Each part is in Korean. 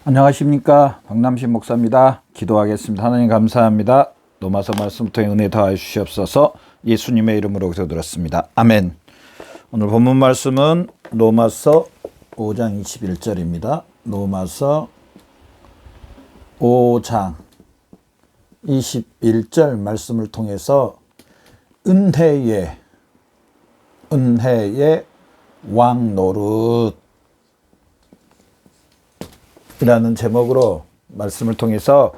안녕하십니까, 박남신 목사입니다. 기도하겠습니다. 하나님 감사합니다. 로마서 말씀 통해 은혜 더하여 주시옵소서. 예수님의 이름으로 기도드렸습니다. 아멘. 오늘 본문 말씀은 로마서 5장 21절입니다. 로마서 5장 21절 말씀을 통해서 은혜의 왕노릇 이라는 제목으로 말씀을 통해서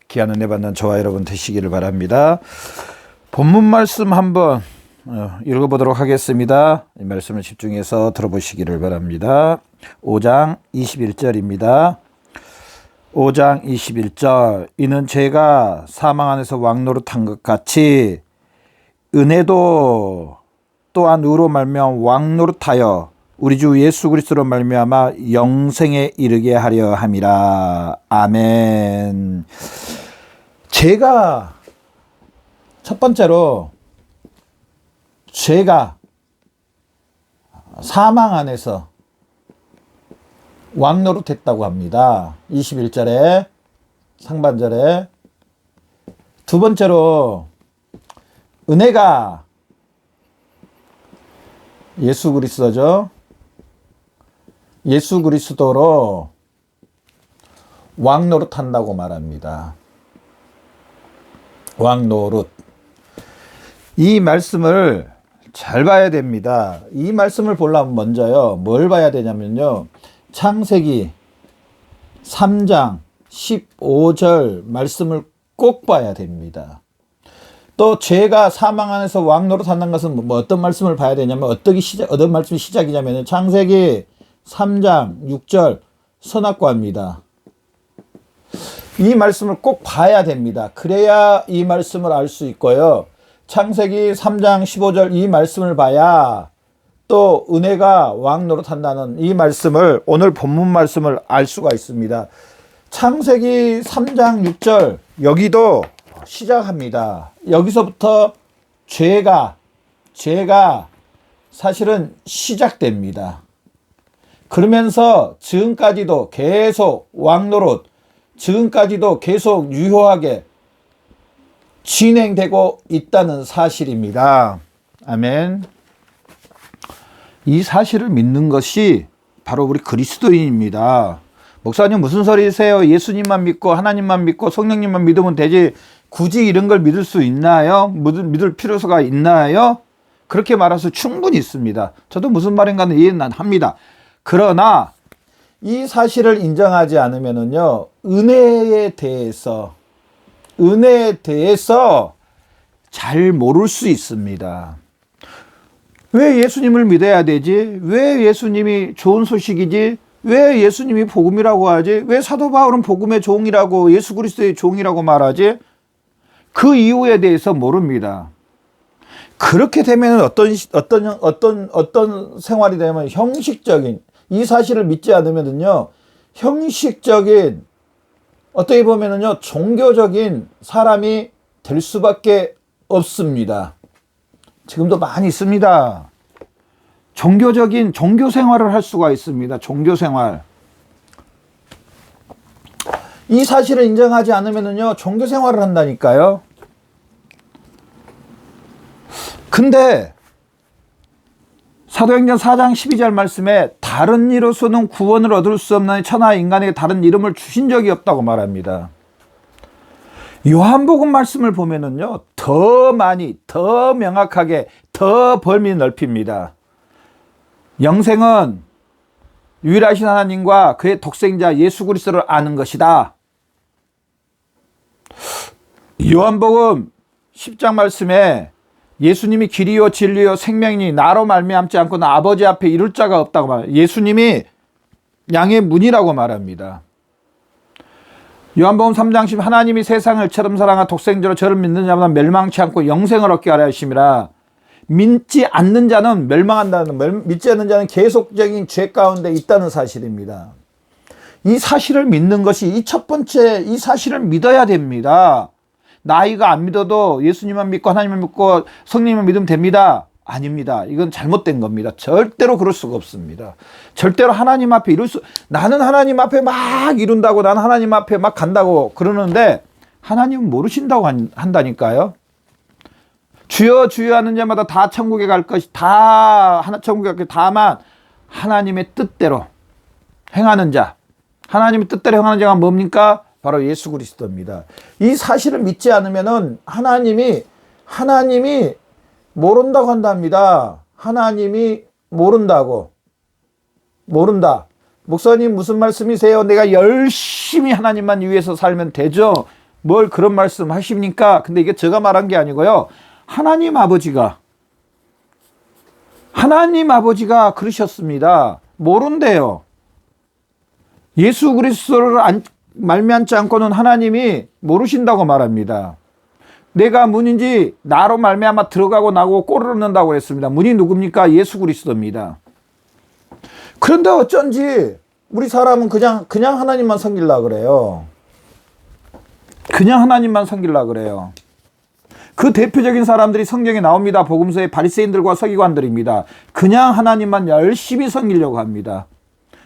귀한 은혜 받는 저와 여러분 되시기를 바랍니다. 본문 말씀 한번 읽어보도록 하겠습니다. 이 말씀을 집중해서 들어보시기를 바랍니다. 5장 21절입니다. 5장 21절. 이는 죄가 사망 안에서 왕노릇한 것 같이 은혜도 또한 의로 말미암아 왕노릇하여 우리 주 예수 그리스도로 말미암아 영생에 이르게 하려 함이라. 아멘. 죄가 첫 번째로 죄가 사망 안에서 왕노릇했다고 합니다. 21절에 상반절에. 두 번째로 은혜가 예수 그리스도죠. 예수 그리스도로 왕노릇한다고 말합니다. 왕노릇. 이 말씀을 잘 봐야 됩니다. 이 말씀을 보려면 먼저요, 뭘 봐야 되냐면요, 창세기 3장 15절 말씀을 꼭 봐야 됩니다. 또 죄가 사망 안에서 왕노릇한다는 것은 어떤 말씀을 봐야 되냐면 어떤 말씀이 시작이냐면 창세기 3장 6절 선악과입니다. 이 말씀을 꼭 봐야 됩니다. 그래야 이 말씀을 알 수 있고요. 창세기 3장 15절 이 말씀을 봐야 또 은혜가 왕노릇한다는 이 말씀을, 오늘 본문 말씀을 알 수가 있습니다. 창세기 3장 6절 여기도 시작합니다. 여기서부터 죄가 사실은 시작됩니다. 그러면서 지금까지도 계속 왕노릇, 지금까지도 계속 유효하게 진행되고 있다는 사실입니다. 아멘. 이 사실을 믿는 것이 바로 우리 그리스도인입니다. 목사님 무슨 소리세요? 예수님만 믿고 하나님만 믿고 성령님만 믿으면 되지 굳이 이런 걸 믿을 수 있나요? 믿을 필요가 있나요? 그렇게 말할 수 충분히 있습니다. 저도 무슨 말인가는 이해는 합니다. 그러나 이 사실을 인정하지 않으면은요, 은혜에 대해서 잘 모를 수 있습니다. 왜 예수님을 믿어야 되지? 왜 예수님이 좋은 소식이지? 왜 예수님이 복음이라고 하지? 왜 사도 바울은 복음의 종이라고, 예수 그리스도의 종이라고 말하지? 그 이유에 대해서 모릅니다. 그렇게 되면 어떤 생활이 되면 형식적인, 이 사실을 믿지 않으면요, 형식적인, 어떻게 보면은요, 종교적인 사람이 될 수밖에 없습니다. 지금도 많이 있습니다. 종교 생활을 할 수가 있습니다. 종교 생활. 이 사실을 인정하지 않으면요, 종교 생활을 한다니까요. 근데 사도행전 4장 12절 말씀에 다른 이로서는 구원을 얻을 수 없는 천하 인간에게 다른 이름을 주신 적이 없다고 말합니다. 요한복음 말씀을 보면은요, 더 많이, 더 명확하게, 더 범위 넓힙니다. 영생은 유일하신 하나님과 그의 독생자 예수 그리스도를 아는 것이다. 요한복음 10장 말씀에 예수님이 길이요 진리요 생명이니 나로 말미암지 않고는 아버지 앞에 이룰 자가 없다고 말합니다. 예수님이 양의 문이라고 말합니다. 요한복음 3장 10 하나님이 세상을 처럼 사랑하 독생자로 저를 믿는 자마다 멸망치 않고 영생을 얻게 하려 하심이라. 믿지 않는 자는 멸망한다는, 믿지 않는 자는 계속적인 죄 가운데 있다는 사실입니다. 이 사실을 믿는 것이 이 첫 번째, 이 사실을 믿어야 됩니다. 나이가 안 믿어도 예수님만 믿고 하나님만 믿고 성령님만 믿으면 됩니다. 아닙니다. 이건 잘못된 겁니다. 절대로 그럴 수가 없습니다. 절대로 하나님 앞에 나는 하나님 앞에 막 이룬다고, 나는 하나님 앞에 막 간다고 그러는데 하나님은 모르신다고 한다니까요. 주여 주여 하는 자마다 다 천국에 갈 것이, 다 천국에 갈 것이, 다만 하나님의 뜻대로 행하는 자, 하나님의 뜻대로 행하는 자가 뭡니까? 바로 예수 그리스도입니다. 이 사실을 믿지 않으면은 하나님이 모른다고 한답니다. 하나님이 모른다. 목사님 무슨 말씀이세요? 내가 열심히 하나님만 위해서 살면 되죠. 뭘 그런 말씀 하십니까? 근데 이게 제가 말한 게 아니고요. 하나님 아버지가 그러셨습니다. 모른대요. 예수 그리스도를 말미암지 않고는 하나님이 모르신다고 말합니다. 내가 문인지 나로 말미암아 들어가고 나고 꼴을 얻는다고 했습니다. 문이 누굽니까? 예수 그리스도입니다. 그런데 어쩐지 우리 사람은 그냥 하나님만 섬기려고 그래요. 그냥 하나님만 섬기려고 그래요. 그 대표적인 사람들이 성경에 나옵니다. 복음서의 바리새인들과 서기관들입니다. 그냥 하나님만 열심히 섬기려고 합니다.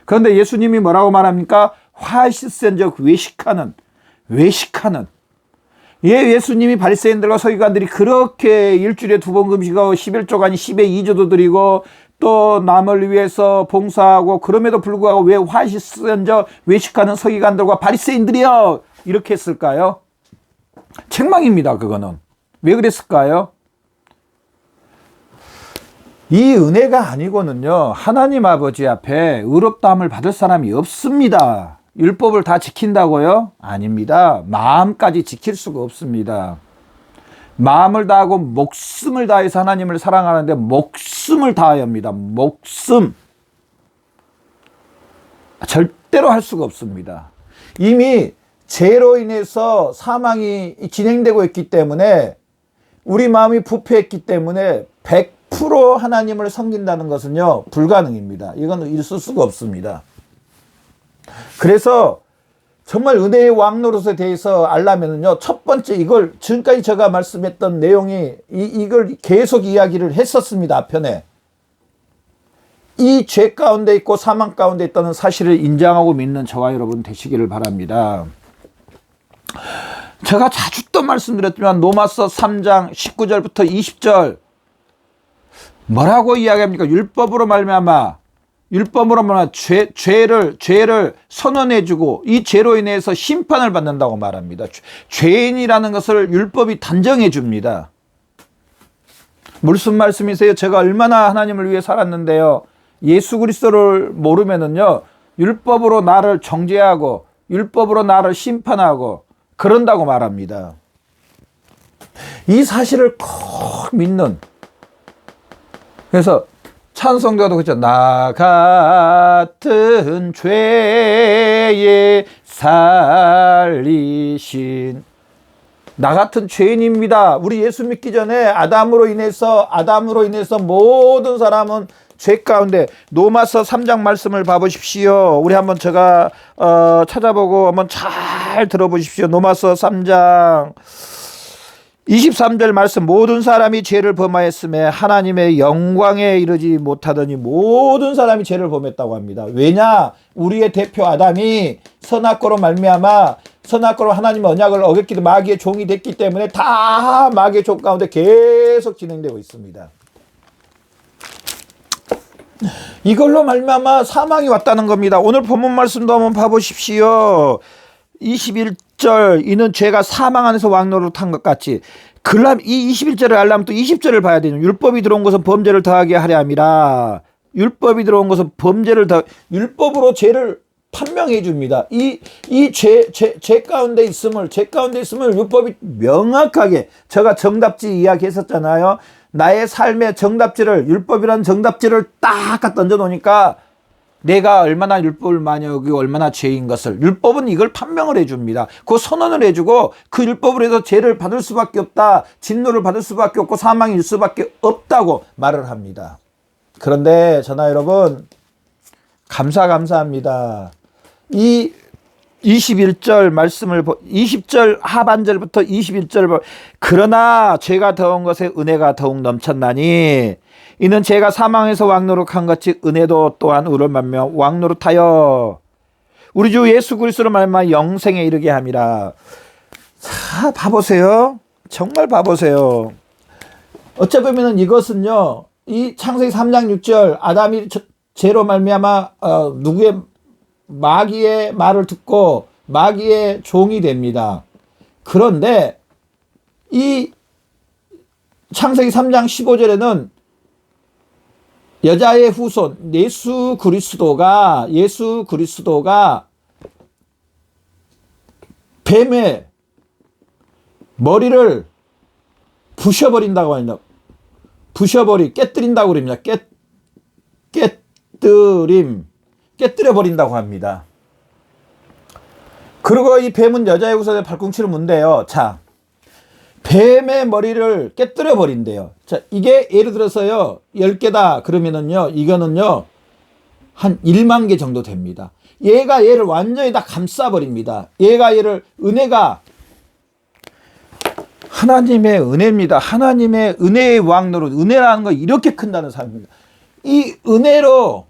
그런데 예수님이 뭐라고 말합니까? 화시센 즉 외식하는. 예수님이 바리새인들과 서기관들이 그렇게 일주일에 2번 금식하고 11조가 아닌 10의 2조도 드리고 또 남을 위해서 봉사하고 그럼에도 불구하고 왜 화시센 즉 외식하는 서기관들과 바리새인들이요 이렇게 했을까요? 책망입니다. 그거는. 왜 그랬을까요? 이 은혜가 아니고는요, 하나님 아버지 앞에 의롭다함을 받을 사람이 없습니다. 율법을 다 지킨다고요? 아닙니다. 마음까지 지킬 수가 없습니다. 마음을 다하고 목숨을 다해서 하나님을 사랑하는데 목숨을 다해야 합니다. 목숨. 절대로 할 수가 없습니다. 이미 죄로 인해서 사망이 진행되고 있기 때문에 우리 마음이 부패했기 때문에 100% 하나님을 섬긴다는 것은요 불가능입니다. 이건 있을 수가 없습니다. 그래서 정말 은혜의 왕 노릇에 대해서 알려면은요 첫 번째 이걸 지금까지 제가 말씀했던 내용이 이걸 계속 이야기를 했었습니다. 앞편에 이 죄 가운데 있고 사망 가운데 있다는 사실을 인정하고 믿는 저와 여러분 되시기를 바랍니다. 제가 자주 또 말씀드렸지만 로마서 3장 19절부터 20절 뭐라고 이야기합니까? 율법으로 말미암아 죄를 선언해주고 이 죄로 인해서 심판을 받는다고 말합니다. 죄인이라는 것을 율법이 단정해 줍니다. 무슨 말씀이세요? 제가 얼마나 하나님을 위해 살았는데요. 예수 그리스도를 모르면은요 율법으로 나를 정죄하고 율법으로 나를 심판하고 그런다고 말합니다. 이 사실을 꼭 믿는, 그래서 찬송가도 그렇죠. 나 같은 죄에 살리신, 나 같은 죄인입니다. 우리 예수 믿기 전에 아담으로 인해서 모든 사람은 죄 가운데, 로마서 3장 말씀을 봐보십시오. 우리 한번 제가 찾아보고 한번 잘 들어보십시오. 로마서 3장 23절 말씀, 모든 사람이 죄를 범하였음에 하나님의 영광에 이르지 못하더니 모든 사람이 죄를 범했다고 합니다. 왜냐? 우리의 대표 아담이 선악과로 말미암아 선악과로 하나님의 언약을 어겼기 때문에 마귀의 종이 됐기 때문에 다 마귀의 종 가운데 계속 진행되고 있습니다. 이걸로 말미암아 사망이 왔다는 겁니다. 오늘 본문 말씀도 한번 봐보십시오. 21절, 이는 죄가 사망 안에서 왕노릇 한 것 같이. 이 21절을 알려면 또 20절을 봐야 되죠. 율법이 들어온 것은 범죄를 더하게 하려 함이라. 율법이 들어온 것은 율법으로 죄를 판명해 줍니다. 죄 가운데 있음을 율법이 명확하게, 제가 정답지 이야기했었잖아요. 나의 삶의 정답지를, 율법이라는 정답지를 딱 갖다 던져 놓으니까 내가 얼마나 율법을 많이 어기고 얼마나 죄인 것을, 율법은 이걸 판명을 해줍니다. 그 선언을 해주고 그 율법으로 해서 죄를 받을 수밖에 없다, 진노를 받을 수밖에 없고 사망일 수밖에 없다고 말을 합니다. 그런데 저나 여러분 감사합니다. 이 21절 말씀을 20절 하반절부터 21절, 그러나 죄가 더한 것에 은혜가 더욱 넘쳤나니 이는 죄가 사망에서 왕노릇한 같이 은혜도 또한 우리를 만며 왕노릇하여 우리 주 예수 그리스도로 말미암아 영생에 이르게 함이라. 자, 봐보세요. 정말 봐보세요. 어찌 보면은 이것은요, 이 창세기 3장 6절 아담이 죄로 말미암아 누구의 마귀의 말을 듣고 마귀의 종이 됩니다. 그런데 이 창세기 3장 15절에는 여자의 후손 예수 그리스도가 뱀의 머리를 부셔버린다고 합니다. 깨뜨린다고 그럽니다. 깨뜨려버린다고 합니다. 그리고 이 뱀은 여자의 후손의 발꿈치를 문대요. 자, 뱀의 머리를 깨뜨려 버린대요. 자, 이게 예를 들어서요, 10개다 그러면은요, 이거는요, 한 1만 개 정도 됩니다. 얘가 얘를 완전히 다 감싸버립니다. 은혜가 하나님의 은혜입니다. 하나님의 은혜의 왕노릇, 은혜라는 거 이렇게 큰다는 사람입니다. 이 은혜로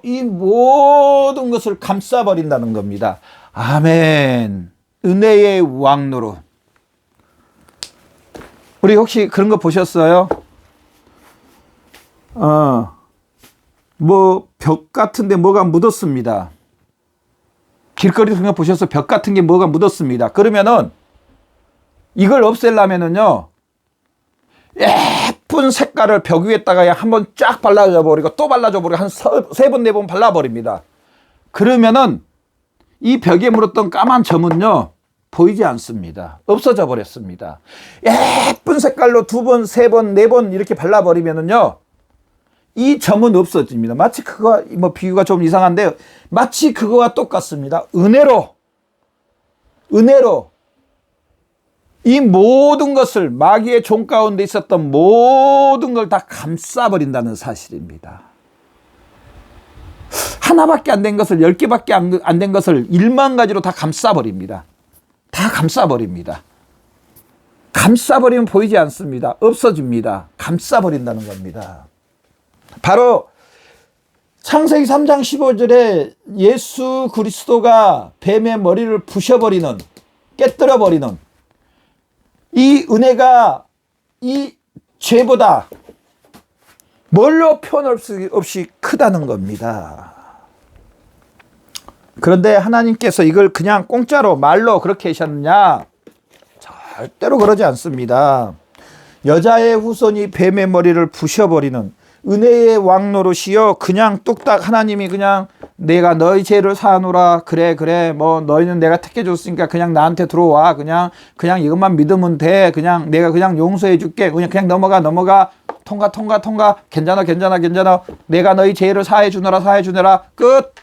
이 모든 것을 감싸버린다는 겁니다. 아멘. 은혜의 왕노릇. 우리 혹시 그런 거 보셨어요? 벽 같은데 뭐가 묻었습니다. 길거리 그런 거 보셨어요? 벽 같은 게 뭐가 묻었습니다. 그러면은 이걸 없애려면은요, 예쁜 색깔을 벽 위에다가 한번 쫙 발라줘 버리고 또 발라줘 버리고 한 3번, 4번 발라버립니다. 그러면은 이 벽에 묻었던 까만 점은요, 보이지 않습니다. 없어져 버렸습니다. 예쁜 색깔로 2번, 3번, 4번 이렇게 발라버리면은요, 이 점은 없어집니다. 마치 그거, 비유가 좀 이상한데요. 마치 그거와 똑같습니다. 은혜로 이 모든 것을, 마귀의 종 가운데 있었던 모든 걸 다 감싸버린다는 사실입니다. 하나밖에 안 된 것을, 10개밖에 안 된 것을 1만 가지로 다 감싸버립니다. 다 감싸버립니다. 감싸버리면 보이지 않습니다. 없어집니다. 감싸버린다는 겁니다. 바로 창세기 3장 15절에 예수 그리스도가 뱀의 머리를 부셔버리는, 깨뜨려버리는 이 은혜가 이 죄보다 뭘로 표현할 수 없이 크다는 겁니다. 그런데 하나님께서 이걸 그냥 공짜로 말로 그렇게 하셨느냐? 절대로 그러지 않습니다. 여자의 후손이 뱀의 머리를 부셔버리는 은혜의 왕노릇이요, 그냥 뚝딱 하나님이 그냥 내가 너희 죄를 사하노라, 그래 너희는 내가 택해 줬으니까 그냥 나한테 들어와, 그냥 이것만 믿으면 돼, 그냥 내가 그냥 용서해 줄게, 그냥 넘어가, 통과, 괜찮아, 내가 너희 죄를 사해 주느라, 끝.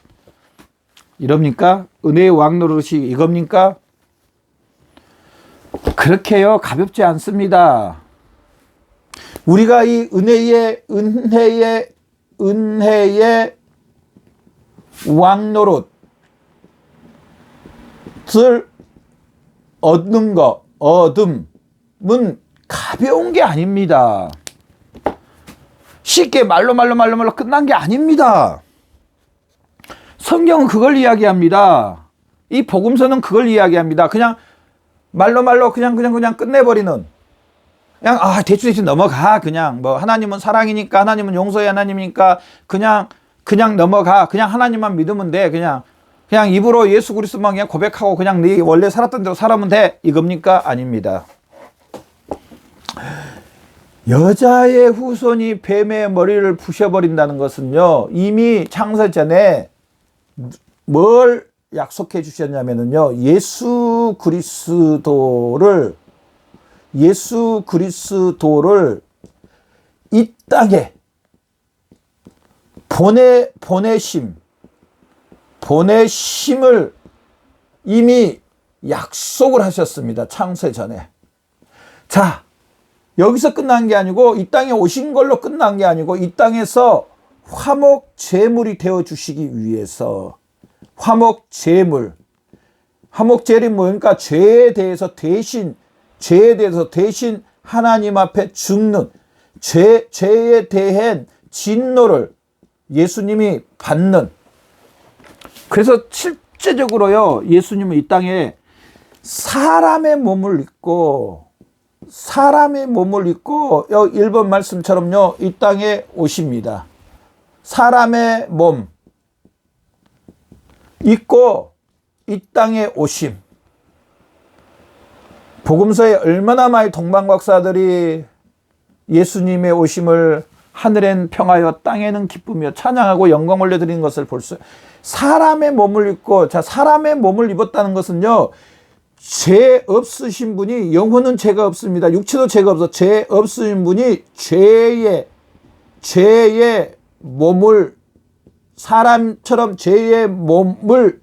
이럽니까? 은혜의 왕노릇이 이겁니까? 그렇게요, 가볍지 않습니다. 우리가 이 은혜의 왕노릇을 얻음은 가벼운 게 아닙니다. 쉽게 말로 끝난 게 아닙니다. 성경은 그걸 이야기합니다. 이 복음서는 그걸 이야기합니다. 그냥 말로 그냥 끝내버리는, 그냥 대충 넘어가, 그냥 하나님은 사랑이니까, 하나님은 용서의 하나님이니까 그냥 넘어가, 그냥 하나님만 믿으면 돼, 그냥 입으로 예수 그리스도만 그냥 고백하고 그냥 네 원래 살았던 대로 살아면 돼, 이겁니까? 아닙니다. 여자의 후손이 뱀의 머리를 부셔버린다는 것은요, 이미 창세 전에 뭘 약속해 주셨냐면요, 예수 그리스도를 이 땅에 보내심을 이미 약속을 하셨습니다. 창세 전에. 자, 여기서 끝난 게 아니고, 이 땅에 오신 걸로 끝난 게 아니고, 이 땅에서 화목 제물이 되어 주시기 위해서, 화목제물이 뭐니까 죄에 대해서 대신 하나님 앞에 죽는 죄에 대한 진노를 예수님이 받는. 그래서 실제적으로요, 예수님은 이 땅에 사람의 몸을 입고 1번 말씀처럼요, 이 땅에 오십니다. 사람의 몸 입고 이 땅에 오심. 복음서에 얼마나 많이 동방박사들이 예수님의 오심을 하늘엔 평하여 땅에는 기쁨이여 찬양하고 영광 올려드리는 것을 볼 수. 사람의 몸을 입고, 자, 사람의 몸을 입었다는 것은요, 죄 없으신 분이, 영혼은 죄가 없습니다. 육체도 죄가 없어. 죄 없으신 분이 죄의 몸을, 사람처럼 죄의 몸을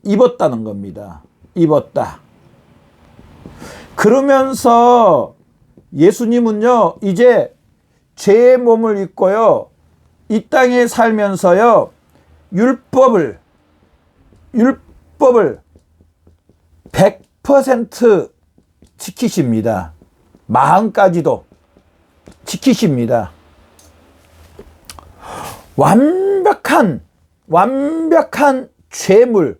입었다는 겁니다. 입었다. 그러면서 예수님은요, 이제 죄의 몸을 입고요, 이 땅에 살면서요, 율법을 100% 지키십니다. 마음까지도 지키십니다. 완벽한 죄물,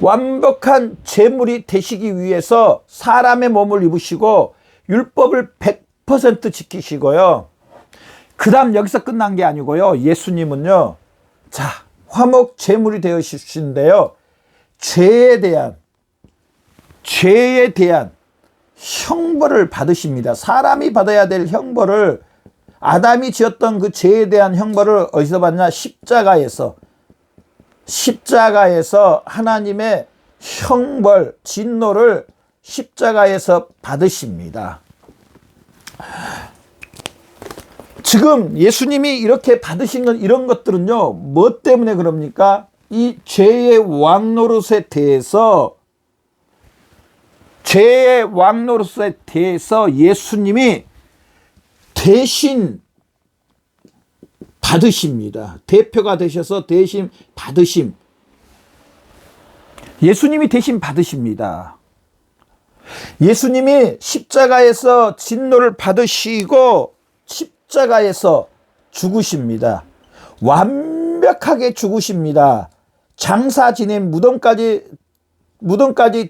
완벽한 제물이 되시기 위해서 사람의 몸을 입으시고 율법을 100% 지키시고요. 그 다음 여기서 끝난 게 아니고요. 예수님은요, 자, 화목 제물이 되으시는데요, 죄에 대한 형벌을 받으십니다. 사람이 받아야 될 형벌을, 아담이 지었던 그 죄에 대한 형벌을 어디서 받냐? 십자가에서 하나님의 형벌, 진노를 십자가에서 받으십니다. 지금 예수님이 이렇게 받으신 건, 이런 것들은요, 뭐 때문에 그럽니까? 이 죄의 왕노릇에 대해서 예수님이 대신 받으십니다. 대표가 되셔서 대신 받으심. 예수님이 대신 받으십니다. 예수님이 십자가에서 진노를 받으시고 십자가에서 죽으십니다. 완벽하게 죽으십니다. 장사 지낸 무덤까지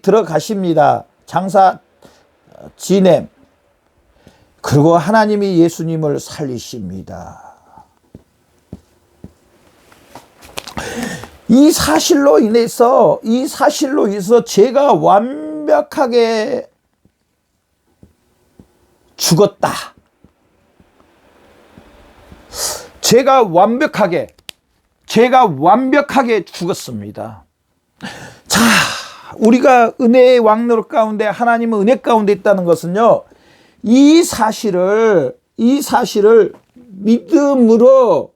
들어가십니다. 장사 지냄. 그리고 하나님이 예수님을 살리십니다. 이 사실로 인해서 제가 완벽하게 죽었다. 제가 완벽하게 죽었습니다. 자, 우리가 은혜의 왕노릇 가운데, 하나님은 은혜 가운데 있다는 것은요, 이 사실을 믿음으로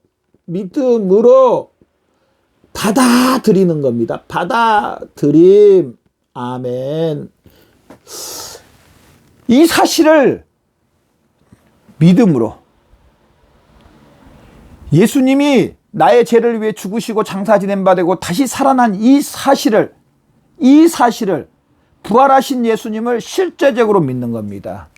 받아들이는 겁니다. 받아들임. 아멘. 이 사실을 믿음으로, 예수님이 나의 죄를 위해 죽으시고 장사 지낸 바 되고 다시 살아난 이 사실을 부활하신 예수님을 실제적으로 믿는 겁니다.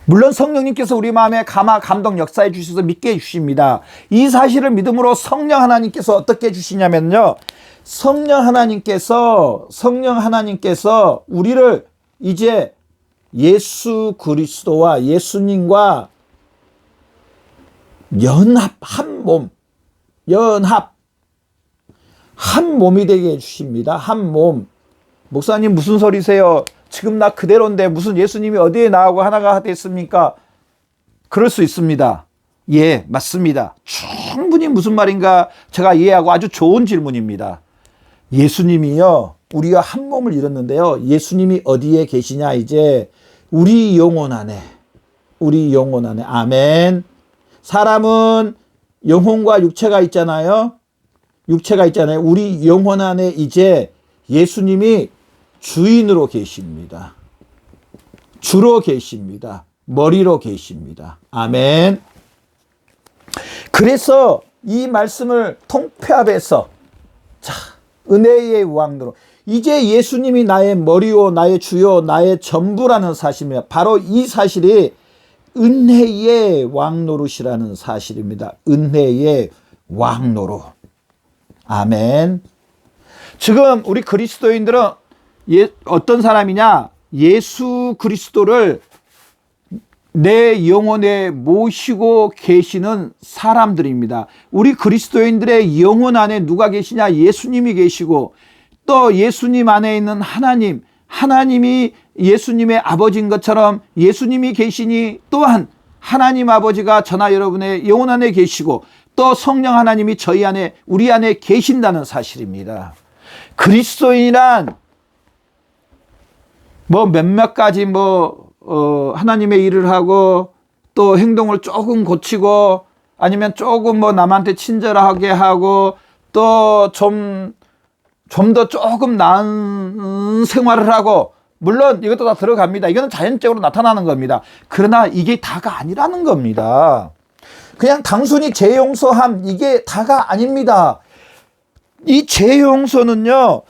물론 성령님께서 우리 마음에 감동 역사해 주셔서 믿게 해주십니다. 이 사실을 믿음으로 성령 하나님께서 어떻게 해주시냐면요, 성령 하나님께서 우리를 이제 예수 그리스도와 예수님과 한 몸이 되게 해주십니다. 한 몸. 목사님 무슨 소리세요? 지금 나 그대로인데 무슨 예수님이 어디에 나하고 하나가 됐습니까? 그럴 수 있습니다. 예, 맞습니다. 충분히 무슨 말인가 제가 이해하고 아주 좋은 질문입니다. 예수님이요, 우리가 한 몸을 이뤘는데요, 예수님이 어디에 계시냐? 이제 우리 영혼 안에. 아멘. 사람은 영혼과 육체가 있잖아요. 우리 영혼 안에 이제 예수님이 주인으로 계십니다. 주로 계십니다. 머리로 계십니다. 아멘. 그래서 이 말씀을 통폐합해서, 자, 은혜의 왕노릇, 이제 예수님이 나의 머리요 나의 주요 나의 전부라는 사실입니다. 바로 이 사실이 은혜의 왕노릇이라는 사실입니다. 은혜의 왕노릇. 아멘. 지금 우리 그리스도인들은 어떤 사람이냐? 예수 그리스도를 내 영혼에 모시고 계시는 사람들입니다. 우리 그리스도인들의 영혼 안에 누가 계시냐? 예수님이 계시고, 또 예수님 안에 있는 하나님, 하나님이 예수님의 아버지인 것처럼 예수님이 계시니 또한 하나님 아버지가 저나 여러분의 영혼 안에 계시고, 또 성령 하나님이 저희 안에, 우리 안에 계신다는 사실입니다. 그리스도인이란 몇몇 가지 하나님의 일을 하고, 또 행동을 조금 고치고, 아니면 조금 남한테 친절하게 하고, 또 좀 더 조금 나은 생활을 하고, 물론 이것도 다 들어갑니다. 이거는 자연적으로 나타나는 겁니다. 그러나 이게 다가 아니라는 겁니다. 그냥 단순히 죄 용서함, 이게 다가 아닙니다. 이 죄 용서는요,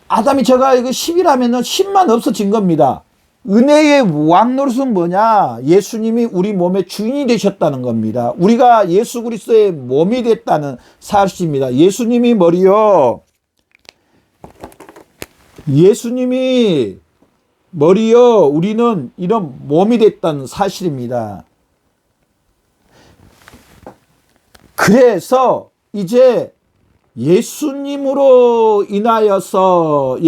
아담이 제가 이거 10이라면 10만 없어진 겁니다. 은혜의 왕노릇은 뭐냐? 예수님이 우리 몸의 주인이 되셨다는 겁니다. 우리가 예수 그리스도의 몸이 됐다는 사실입니다. 예수님이 머리요. 예수님이 머리요. 우리는 이런 몸이 됐다는 사실입니다. 그래서 이제 예수님으로 인하여서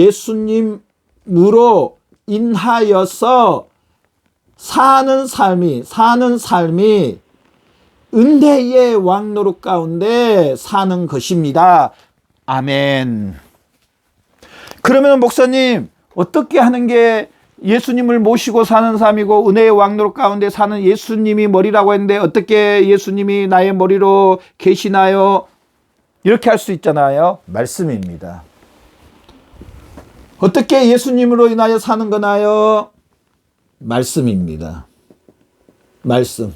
사는 삶이 은혜의 왕노릇 가운데 사는 것입니다. 아멘. 그러면 목사님, 어떻게 하는 게 예수님을 모시고 사는 삶이고 은혜의 왕노릇 가운데 사는, 예수님이 머리라고 했는데 어떻게 예수님이 나의 머리로 계시나요? 이렇게 할 수 있잖아요. 말씀입니다. 어떻게 예수님으로 인하여 사는 거나요? 말씀입니다. 말씀.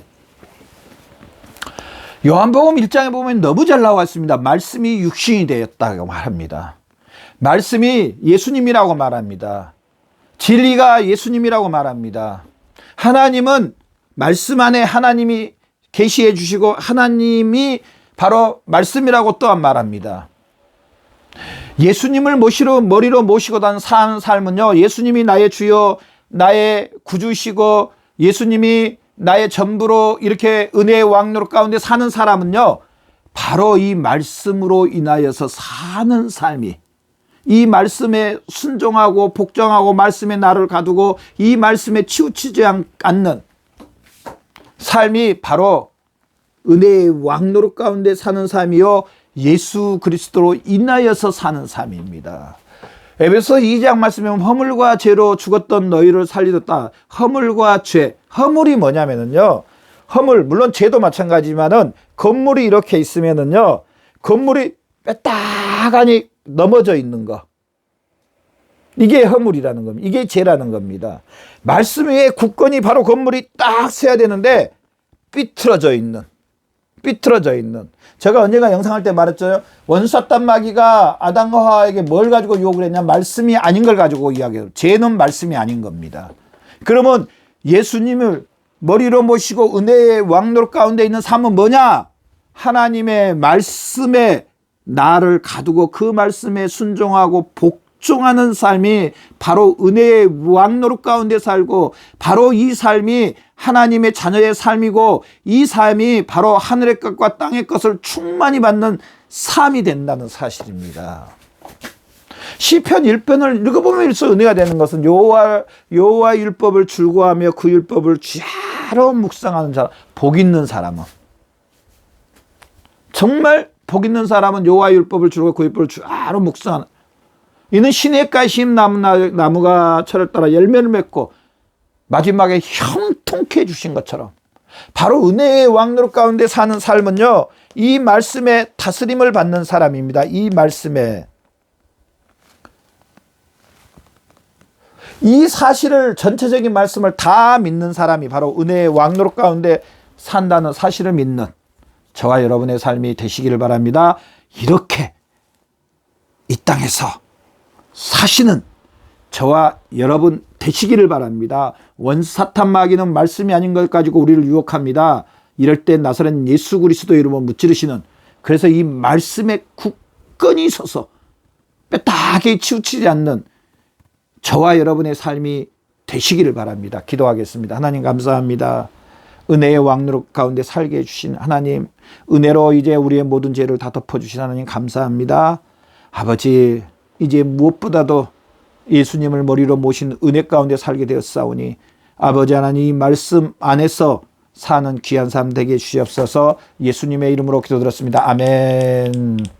요한복음 1장에 보면 너무 잘 나와 있습니다. 말씀이 육신이 되었다고 말합니다. 말씀이 예수님이라고 말합니다. 진리가 예수님이라고 말합니다. 하나님은 말씀 안에 하나님이 계시해 주시고, 하나님이 바로 말씀이라고 또한 말합니다. 예수님을 머리로 모시고 사는 삶은요, 예수님이 나의 주요 나의 구주시고 예수님이 나의 전부로 이렇게 은혜의 왕노릇 가운데 사는 사람은요, 바로 이 말씀으로 인하여서 사는 삶이, 이 말씀에 순종하고 복종하고 말씀에 나를 가두고 이 말씀에 치우치지 않는 삶이 바로 은혜의 왕노릇 가운데 사는 삶이요, 예수 그리스도로 인하여서 사는 삶입니다. 에베소 2장 말씀에 보면 허물과 죄로 죽었던 너희를 살리셨다. 허물과 죄. 허물이 뭐냐면요, 허물, 물론 죄도 마찬가지지만은 건물이 이렇게 있으면은요, 건물이 빼딱하니 넘어져 있는 거, 이게 허물이라는 겁니다. 이게 죄라는 겁니다. 말씀 위에 굳건히 바로 건물이 딱 서야 되는데 삐뚤어져 있는. 제가 언젠가 영상할 때 말했죠. 원수았단 마귀가 아담과 하와에게 뭘 가지고 유혹을 했냐? 말씀이 아닌 걸 가지고 이야기해요. 죄는 말씀이 아닌 겁니다. 그러면 예수님을 머리로 모시고 은혜의 왕노릇 가운데 있는 삶은 뭐냐? 하나님의 말씀에 나를 가두고 그 말씀에 순종하고 복종하는 삶이 바로 은혜의 왕노릇 가운데 살고, 바로 이 삶이 하나님의 자녀의 삶이고, 이 삶이 바로 하늘의 것과 땅의 것을 충만히 받는 삶이 된다는 사실입니다. 시편 1편을 읽어보면 일수 은혜가 되는 것은 여호와 율법을 즐거워하며 그 율법을 쥐하러 묵상하는 사람, 복 있는 사람은, 정말 복 있는 사람은 여호와 율법을 즐거워 그 율법을 쥐하러 묵상하는, 이는 시냇가에 심 나무가 철을 따라 열매를 맺고 마지막에 형통케 해주신 것처럼, 바로 은혜의 왕노릇 가운데 사는 삶은요, 이 말씀에 다스림을 받는 사람입니다. 이 말씀에, 이 사실을, 전체적인 말씀을 다 믿는 사람이 바로 은혜의 왕노릇 가운데 산다는 사실을 믿는 저와 여러분의 삶이 되시기를 바랍니다. 이렇게 이 땅에서 사시는 저와 여러분 되시기를 바랍니다. 원사탄 마귀는 말씀이 아닌 걸 가지고 우리를 유혹합니다. 이럴 때 나사렛 예수 그리스도 이름으로 무찌르시는, 그래서 이 말씀에 굳건히 서서 뼈다귀 치우치지 않는 저와 여러분의 삶이 되시기를 바랍니다. 기도하겠습니다. 하나님 감사합니다. 은혜의 왕노릇 가운데 살게 해주신 하나님, 은혜로 이제 우리의 모든 죄를 다 덮어주신 하나님 감사합니다. 아버지, 이제 무엇보다도 예수님을 머리로 모신 은혜 가운데 살게 되었사오니 아버지 하나님, 이 말씀 안에서 사는 귀한 삶 되게 해주시옵소서. 예수님의 이름으로 기도드렸습니다. 아멘.